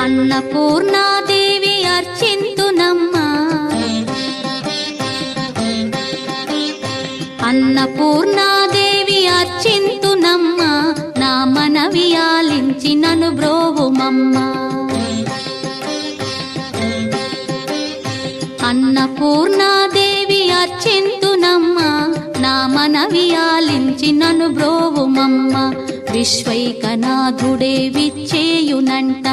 అన్నపూర్ణాదేవి అర్చింతునమ్మా, అన్నపూర్ణాదేవి అర్చింతునమ్మా, నా మనవి ఆలించి నన్ను బ్రోవుమమ్మా. అన్నపూర్ణాదేవి అర్చింతునమ్మా, నా మనవి ఆలించి నన్ను బ్రోవుమమ్మా. విశ్వైకనాథుడే విచ్చేయునంట,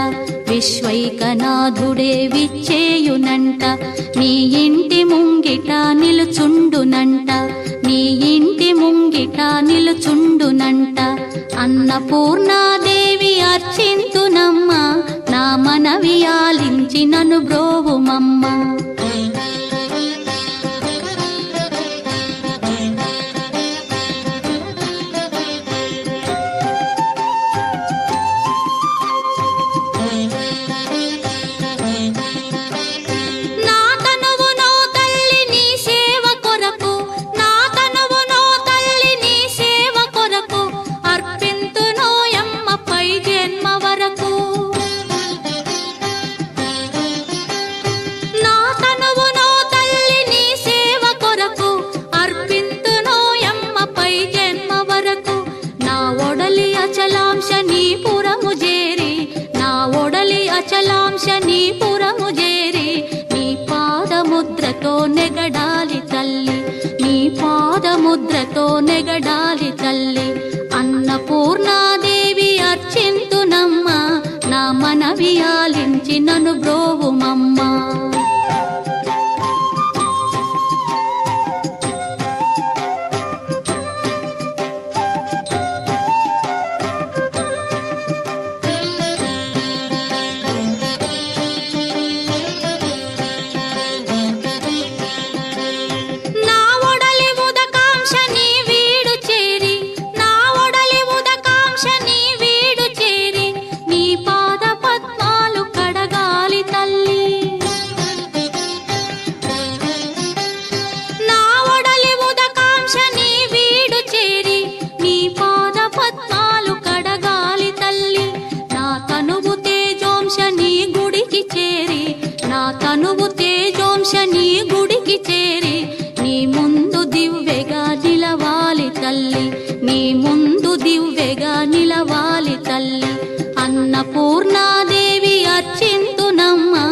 విశ్వైకనాథుడే విచ్చేయునంట, నీ ఇంటి ముంగిట నిలుచుండునంట, నీ ఇంటి ముంగిట నిలుచుండునంట. అన్నపూర్ణాదేవి అర్చింతునమ్మా, నా మనవి ఆలించి నన్ను బ్రోవుమమ్మా. అచలాంశనీపురము చేరి నీ పాదముద్రతో నెగడాలి తల్లి, నీ పాదముద్రతో నెగడాలి తల్లి. అన్నపూర్ణాదేవి అర్చింతునమ్మా, నా మనవి ఆలించి నన్ను బ్రోవుమమ్మా. తనువు తేజోంశని గుడికి చేరి నీ ముందు దివ్వెగా నిలవాలి తల్లి, నీ ముందు దివ్వెగా నిలవాలి తల్లి. అన్నపూర్ణాదేవి అర్చింతునమ్మా,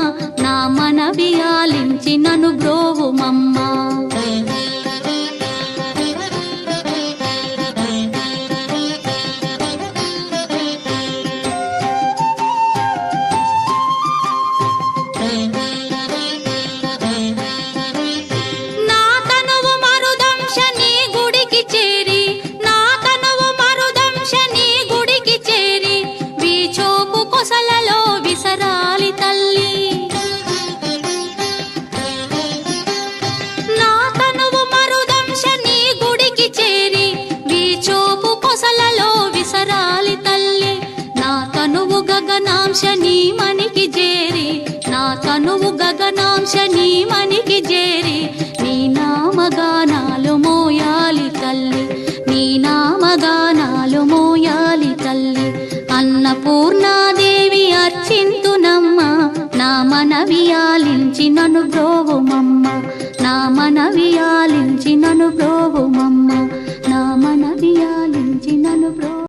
నా మనవి ఆలించి నన్ను బ్రోవుమమ్మా. గగనాంశని మనికి చేరి, నా తనువు గగనాంశని మనికి చేరి నీ నామగానాలు మోయాలి తల్లి, నీ నామగానాలు మోయాలి తల్లి. అన్నపూర్ణాదేవి అర్చింతునమ్మా, నా మనవి ఆలించి నన్ను బ్రో